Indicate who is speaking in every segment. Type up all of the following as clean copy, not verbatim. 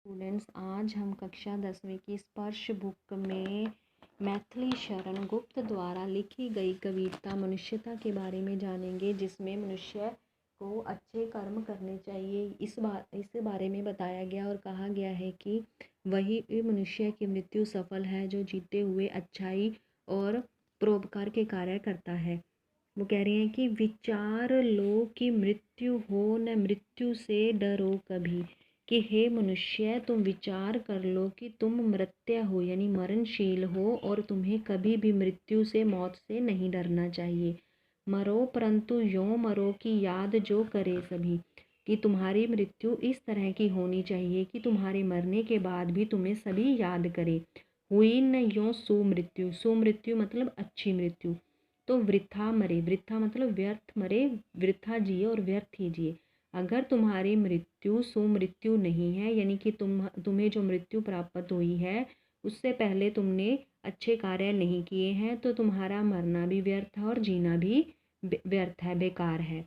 Speaker 1: Students, आज हम कक्षा 10वीं की स्पर्श बुक में मैथिली शरण गुप्त द्वारा लिखी गई कविता मनुष्यता के बारे में जानेंगे, जिसमें मनुष्य को अच्छे कर्म करने चाहिए। इस बारे में बताया गया और कहा गया है कि वही मनुष्य की मृत्यु सफल है जो जीते हुए अच्छाई और परोपकार के कार्य करता है। वो कह रहे हैं कि विचार लो कि मृत्यु हो न मृत्यु से डरो कभी, कि हे मनुष्य तुम विचार कर लो कि तुम मृत्य हो यानी मरणशील हो और तुम्हें कभी भी मृत्यु से मौत से नहीं डरना चाहिए। मरो परंतु यों मरो कि याद जो करे सभी, कि तुम्हारी मृत्यु इस तरह की होनी चाहिए कि तुम्हारे मरने के बाद भी तुम्हें सभी याद करे। हुई न यों सुमृत्यु, सुमृत्यु मतलब अच्छी मृत्यु। तो वृथा मरे, वृथा मतलब व्यर्थ मरे, वृथा जिए और व्यर्थ ही जिए। अगर तुम्हारी मृत्यु सुमृत्यु नहीं है यानी कि तुम्हें जो मृत्यु प्राप्त हुई है उससे पहले तुमने अच्छे कार्य नहीं किए हैं, तो तुम्हारा मरना भी व्यर्थ है और जीना भी व्यर्थ है, बेकार है।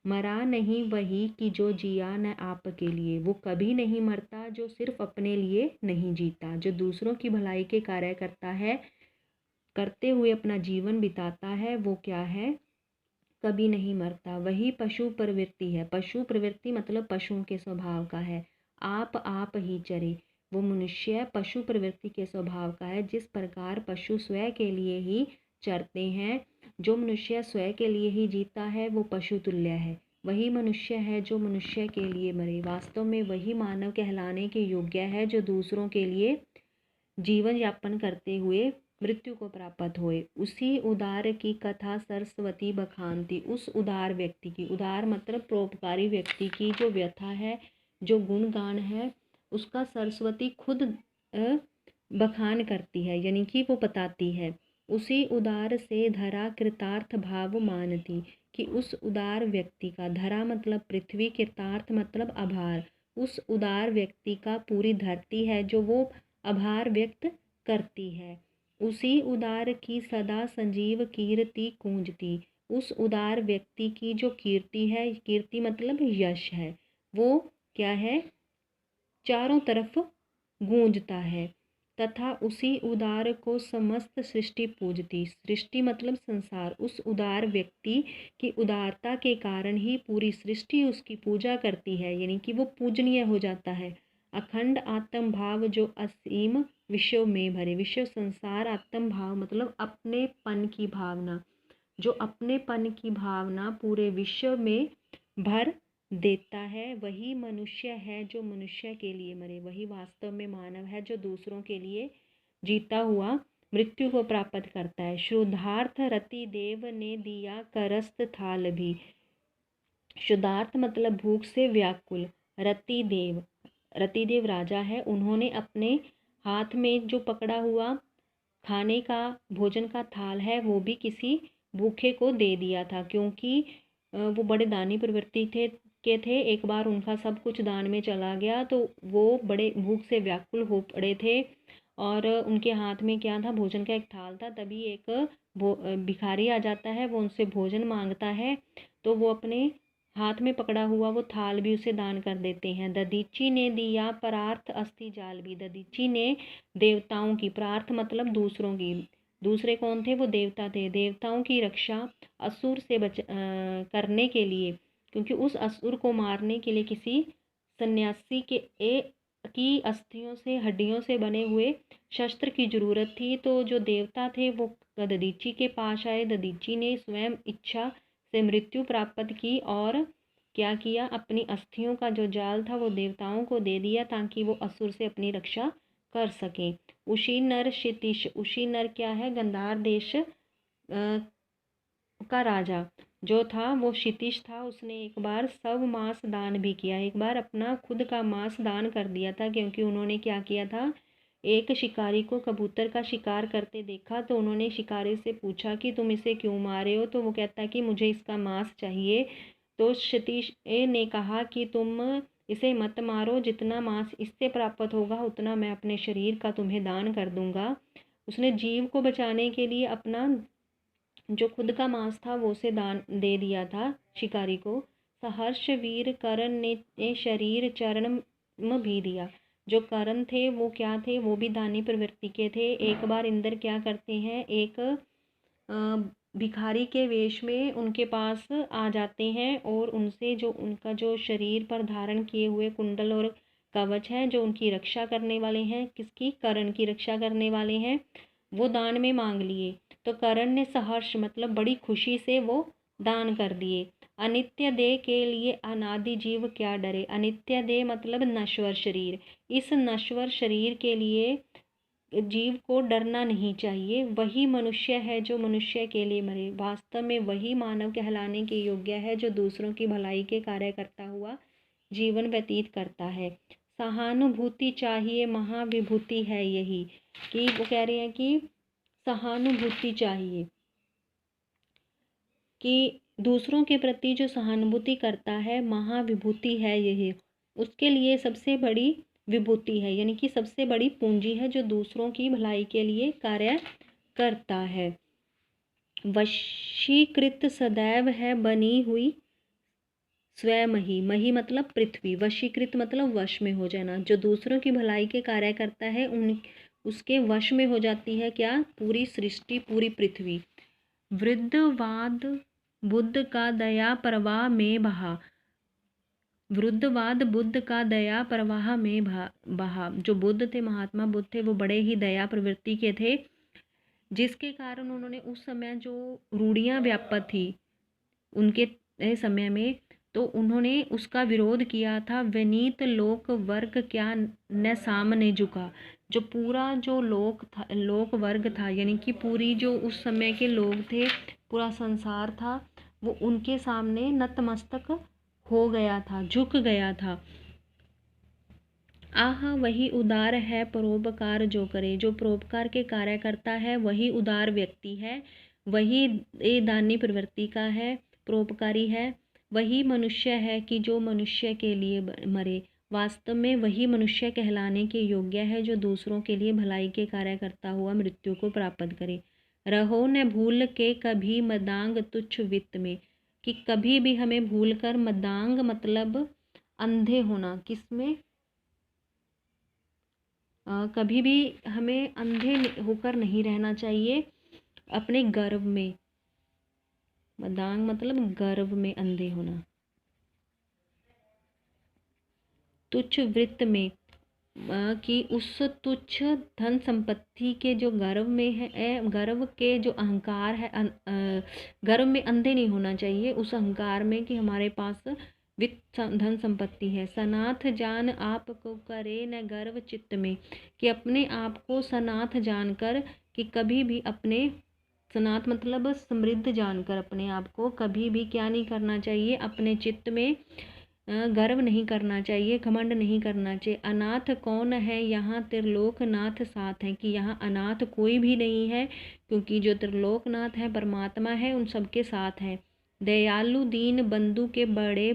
Speaker 1: मरा नहीं वही कि जो जिया न आपके लिए, वो कभी नहीं मरता जो सिर्फ अपने लिए नहीं जीता। जो दूसरों की भलाई के कार्य करता है, करते हुए अपना जीवन बिताता है, वो क्या है, कभी नहीं मरता। वही पशु प्रवृत्ति है। पशु प्रवृत्ति मतलब पशुओं के स्वभाव का है। आप ही चरे, वो मनुष्य पशु प्रवृत्ति के स्वभाव का है। जिस प्रकार पशु स्वयं के लिए ही चरते हैं, जो मनुष्य स्वयं के लिए ही जीता है वो पशु तुल्य है। वही मनुष्य है जो मनुष्य के लिए मरे। वास्तव में वही मानव कहलाने के योग्य है जो दूसरों के लिए जीवन यापन करते हुए मृत्यु को प्राप्त हुए। उसी उदार की कथा सरस्वती बखानती, उस उदार व्यक्ति की, उदार मतलब परोपकारी व्यक्ति की जो व्यथा है, जो गुणगान है, उसका सरस्वती खुद बखान करती है यानी कि वो बताती है। उसी उदार से धरा कृतार्थ भाव मानती, कि उस उदार व्यक्ति का, धरा मतलब पृथ्वी, कृतार्थ मतलब आभार, उस उदार व्यक्ति का पूरी धरती है जो वो आभार व्यक्त करती है। उसी उदार की सदा संजीव कीर्ति गूंजती, उस उदार व्यक्ति की जो कीर्ति है, कीर्ति मतलब यश है, वो क्या है, चारों तरफ गूंजता है। तथा उसी उदार को समस्त सृष्टि पूजती, सृष्टि मतलब संसार, उस उदार व्यक्ति की उदारता के कारण ही पूरी सृष्टि उसकी पूजा करती है यानी कि वो पूजनीय हो जाता है। अखंड आत्म भाव जो असीम विश्व में भरे, विश्व संसार आत्म भाव मतलब अपनेपन की भावना, जो अपनेपन की भावना पूरे विश्व में भर देता है, वही मनुष्य है जो मनुष्य के लिए मरे। वही वास्तव में मानव है जो दूसरों के लिए जीता हुआ मृत्यु को प्राप्त करता है। शुद्धार्थ रति देव ने दिया करस्त थाल भी, शुद्धार्थ मतलब भूख से व्याकुल। रतिदेव, रतिदेव राजा है, उन्होंने अपने हाथ में जो पकड़ा हुआ खाने का, भोजन का थाल है, वो भी किसी भूखे को दे दिया था, क्योंकि वो बड़े दानी प्रवृत्ति थे। एक बार उनका सब कुछ दान में चला गया तो वो बड़े भूख से व्याकुल हो पड़े थे और उनके हाथ में क्या था, भोजन का एक थाल था। तभी एक भिखारी आ जाता है, वो उनसे भोजन मांगता है, तो वो अपने हाथ में पकड़ा हुआ वो थाल भी उसे दान कर देते हैं। दधीची ने दिया परार्थ अस्थि जाल भी, दधीची ने देवताओं की, परार्थ मतलब दूसरों की, दूसरे कौन थे, वो देवता थे, देवताओं की रक्षा असुर से करने के लिए, क्योंकि उस असुर को मारने के लिए किसी सन्यासी की अस्थियों से, हड्डियों से बने हुए शस्त्र की जरूरत थी। तो जो देवता थे वो दधीची के पास आए। दधीची ने स्वयं इच्छा से मृत्यु प्राप्त की और क्या किया, अपनी अस्थियों का जो जाल था वो देवताओं को दे दिया ताकि वो असुर से अपनी रक्षा कर सकें। उशी नर क्षितिश, उशी नर क्या है, गंधार देश का राजा जो था वो क्षितिश था। उसने एक बार सब मांस दान भी किया, एक बार अपना खुद का मांस दान कर दिया था, क्योंकि उन्होंने क्या किया था, एक शिकारी को कबूतर का शिकार करते देखा तो उन्होंने शिकारी से पूछा कि तुम इसे क्यों मारे हो, तो वो कहता कि मुझे इसका मांस चाहिए। तो क्षितिश ने कहा कि तुम इसे मत मारो, जितना मांस इससे प्राप्त होगा उतना मैं अपने शरीर का तुम्हें दान कर दूंगा। उसने जीव को बचाने के लिए अपना जो खुद का मांस था वो उसे दान दे दिया था शिकारी को। सहर्ष वीर करण ने शरीर चरण भी दिया, जो करण थे वो क्या थे, वो भी दानी प्रवृत्ति के थे। एक बार इंद्र क्या करते हैं, एक भिखारी के वेश में उनके पास आ जाते हैं और उनसे जो उनका जो शरीर पर धारण किए हुए कुंडल और कवच हैं, जो उनकी रक्षा करने वाले हैं, किसकी, करण की रक्षा करने वाले हैं, वो दान में मांग लिए। तो करण ने सहर्ष मतलब बड़ी खुशी से वो दान कर दिए। अनित्य देह के लिए अनादि जीव क्या डरे। अनित्य देह मतलब नश्वर शरीर। इस नश्वर शरीर के लिए जीव को डरना नहीं चाहिए। वही मनुष्य है जो मनुष्य के लिए मरे। वास्तव में वही मानव कहलाने के योग्य है जो दूसरों की भलाई के कार्य करता हुआ जीवन व्यतीत करता है। सहानुभूति चाहिए, महाविभूति है यही। कि वो कह रहे हैं कि सहानुभूति चाहिए, कि दूसरों के प्रति जो सहानुभूति करता है महाविभूति है यही। उसके लिए सबसे बड़ी विभूति है, यानी कि सबसे बड़ी पूंजी है जो दूसरों की भलाई के लिए कार्य करता है। वशीकृत सदैव है बनी हुई स्वयं ही। मही मतलब पृथ्वी, वशीकृत मतलब वश में हो जाना। जो दूसरों की भलाई के कार्य करता है उसके वश में हो जाती है क्या, पूरी सृष्टि, पूरी पृथ्वी। वृद्धवाद बुद्ध का दया प्रवाह में बहा। वृद्धवाद बुद्ध का दया प्रवाह में बहा। जो बुद्ध थे, महात्मा बुद्ध थे, वो बड़े ही दया प्रवृत्ति के थे, जिसके कारण उन्होंने उस समय जो रूढ़ियाँ व्याप्त थी उनके समय में, तो उन्होंने उसका विरोध किया था। विनीत लोक वर्ग क्या न सामने झुका। जो पूरा जो लोक वर्ग था, यानी कि पूरी जो उस समय के लोग थे, पूरा संसार था, वो उनके सामने नतमस्तक हो गया था, झुक गया था। आह वही उदार है परोपकार जो करे। जो परोपकार के कार्य करता है वही उदार व्यक्ति है, वही दानी प्रवृत्ति का है, परोपकारी है। वही मनुष्य है कि जो मनुष्य के लिए मरे। वास्तव में वही मनुष्य कहलाने के योग्य है जो दूसरों के लिए भलाई के कार्य करता हुआ मृत्यु को प्राप्त करे। रहो न भूल के कभी मदांग तुच्छ वित्त में। कि कभी भी हमें भूल कर, मदांग मतलब अंधे होना, किसमें, कभी भी हमें अंधे होकर नहीं रहना चाहिए अपने गर्व में। मदांग मतलब गर्व में अंधे होना। तुच्छ वृत्त में कि उस तुच्छ धन संपत्ति के जो गर्व में है, गर्व के जो अहंकार है, गर्व में अंधे नहीं होना चाहिए उस अहंकार में कि हमारे पास वित्त धन संपत्ति है। सनाथ जान आप को करे न गर्व चित्त में। कि अपने आप को सनाथ जानकर, कि कभी भी अपने, सनाथ मतलब समृद्ध जानकर अपने आप को कभी भी क्या नहीं करना चाहिए, अपने चित्त में गर्व नहीं करना चाहिए, घमंड नहीं करना चाहिए। अनाथ कौन है यहाँ त्रिलोकनाथ साथ हैं। कि यहाँ अनाथ कोई भी नहीं है, क्योंकि जो त्रिलोकनाथ है परमात्मा है, उन सबके साथ हैं। दयालु दीन बंधु के बड़े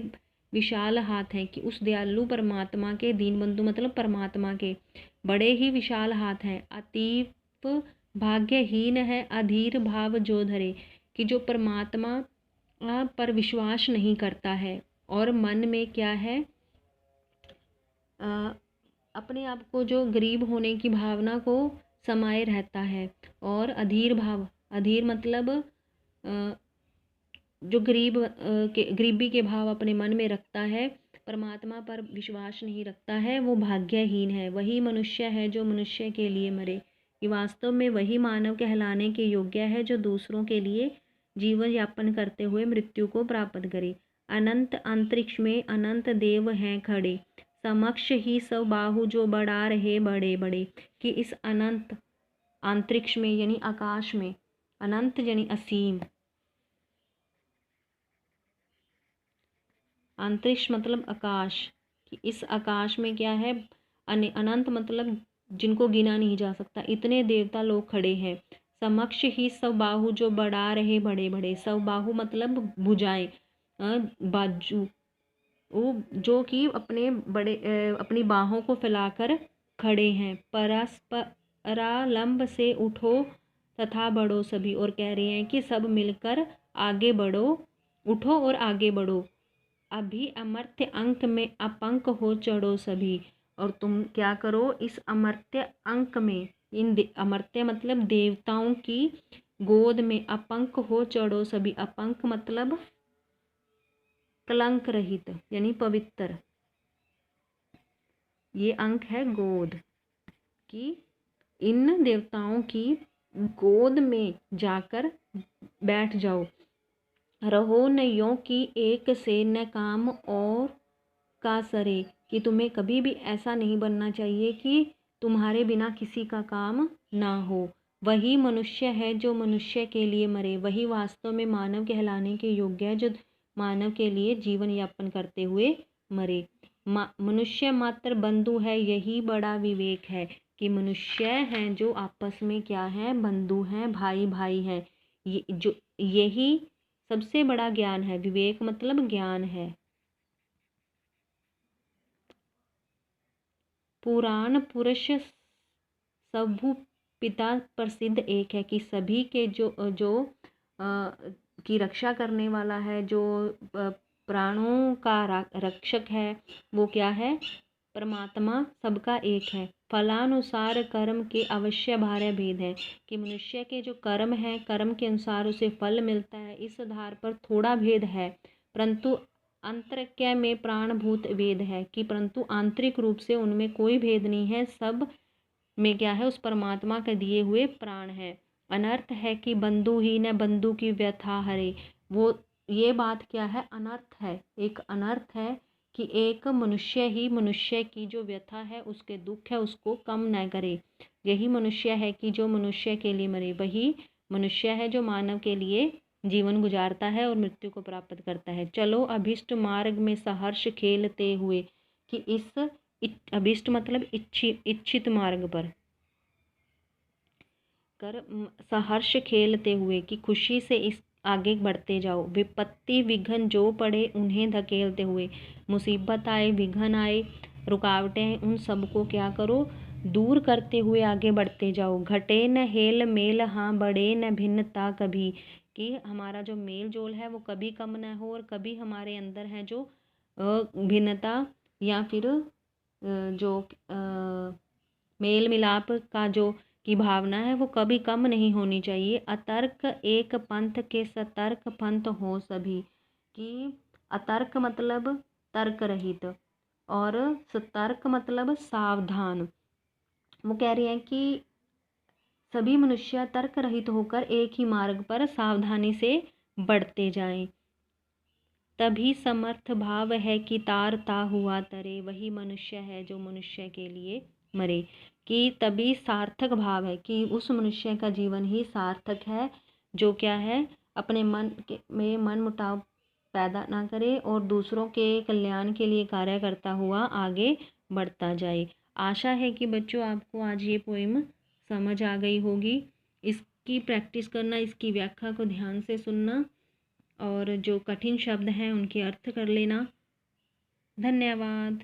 Speaker 1: विशाल हाथ हैं। कि उस दयालु परमात्मा के, दीन बंधु मतलब परमात्मा के बड़े ही विशाल हाथ हैं। अतीव भाग्यहीन है अधीर भाव जो धरे। कि जो परमात्मा पर विश्वास नहीं करता है और मन में क्या है, अपने आप को जो गरीब होने की भावना को समाये रहता है। और अधीर भाव, अधीर मतलब जो गरीबी के भाव अपने मन में रखता है, परमात्मा पर विश्वास नहीं रखता है, वो भाग्यहीन है। वही मनुष्य है जो मनुष्य के लिए मरे। कि वास्तव में वही मानव कहलाने के योग्य है जो दूसरों के लिए जीवन यापन करते हुए मृत्यु को प्राप्त करे। अनंत अंतरिक्ष में अनंत देव हैं खड़े, समक्ष ही सब बाहु जो बढ़ा रहे बड़े बड़े। कि इस अनंत अंतरिक्ष में यानी आकाश में, अनंत यानी असीम, अंतरिक्ष मतलब आकाश। कि इस आकाश में क्या है, अनंत मतलब जिनको गिना नहीं जा सकता, इतने देवता लोग खड़े हैं। समक्ष ही सब बाहु जो बढ़ा रहे बड़े बड़े। सब बाहु मतलब भुजाएं, बाजू, वो जो कि अपने बड़े अपनी बाहों को फैलाकर खड़े हैं। परस्परालंब से उठो तथा बढ़ो सभी। और कह रहे हैं कि सब मिलकर आगे बढ़ो, उठो और आगे बढ़ो। अभी अमर्त्य अंक में अपंक हो चढ़ो सभी। और तुम क्या करो, इस अमर्त्य अंक में, अमर्त्य मतलब देवताओं की गोद में अपंक हो चढ़ो सभी। अपंक मतलब कलंक रहित यानी पवित्र। ये अंक है गोद कि इन देवताओं की गोद में जाकर बैठ जाओ। रहो न यों कि एक से न काम और का सरे, कि तुम्हें कभी भी ऐसा नहीं बनना चाहिए कि तुम्हारे बिना किसी का काम ना हो। वही मनुष्य है जो मनुष्य के लिए मरे, वही वास्तव में मानव कहलाने के योग्य है जो मानव के लिए जीवन यापन करते हुए मरे। मनुष्य मात्र बंधु है, यही बड़ा विवेक है कि मनुष्य हैं जो आपस में क्या है, बंधु हैं, भाई भाई हैं। यही सबसे बड़ा ज्ञान है। विवेक मतलब ज्ञान है। पुराण पुरुष सबू पिता प्रसिद्ध एक है, कि सभी के जो की रक्षा करने वाला है, जो प्राणों का रक्षक है, वो क्या है, परमात्मा सबका एक है। फलानुसार कर्म के अवश्य भार्य भेद है, कि मनुष्य के जो कर्म है, कर्म के अनुसार उसे फल मिलता है, इस आधार पर थोड़ा भेद है, परंतु अंतरक्य में प्राणभूत भेद है, कि परंतु आंतरिक रूप से उनमें कोई भेद नहीं है, सब में क्या है, उस परमात्मा के दिए हुए प्राण है। अनर्थ है कि बंधु ही न बंधु की व्यथा हरे, वो ये बात क्या है, अनर्थ है, एक अनर्थ है कि एक मनुष्य ही मनुष्य की जो व्यथा है, उसके दुख है, उसको कम न करे। यही मनुष्य है कि जो मनुष्य के लिए मरे, वही मनुष्य है जो मानव के लिए जीवन गुजारता है और मृत्यु को प्राप्त करता है। चलो अभिष्ट मार्ग में सहर्ष खेलते हुए, कि इस अभिष्ट मतलब इच्छित मार्ग पर कर सहर्ष खेलते हुए, कि खुशी से इस आगे बढ़ते जाओ। विपत्ति विघ्न जो पड़े उन्हें धकेलते हुए, मुसीबत आए, विघ्न आए, रुकावटें, उन सबको क्या करो, दूर करते हुए आगे बढ़ते जाओ। घटे न हेल मेल हाँ बढ़े न भिन्नता कभी, कि हमारा जो मेल जोल है वो कभी कम न हो, और कभी हमारे अंदर है जो भिन्नता या फिर जो मेल मिलाप का जो की भावना है वो कभी कम नहीं होनी चाहिए। अतर्क एक पंथ के सतर्क पंथ हो सभी, कि अतर्क मतलब तर्क रहित और सतर्क मतलब सावधान। वो कह रही हैं कि सभी मनुष्य तर्क रहित होकर एक ही मार्ग पर सावधानी से बढ़ते जाएं। तभी समर्थ भाव है कि तारता हुआ तरे, वही मनुष्य है जो मनुष्य के लिए मरे, कि तभी सार्थक भाव है, कि उस मनुष्य का जीवन ही सार्थक है जो क्या है, अपने मन में मन मुटाव पैदा ना करे और दूसरों के कल्याण के लिए कार्य करता हुआ आगे बढ़ता जाए। आशा है कि बच्चों आपको आज ये पोएम समझ आ गई होगी। इसकी प्रैक्टिस करना, इसकी व्याख्या को ध्यान से सुनना और जो कठिन शब्द हैं उनके अर्थ कर लेना। धन्यवाद।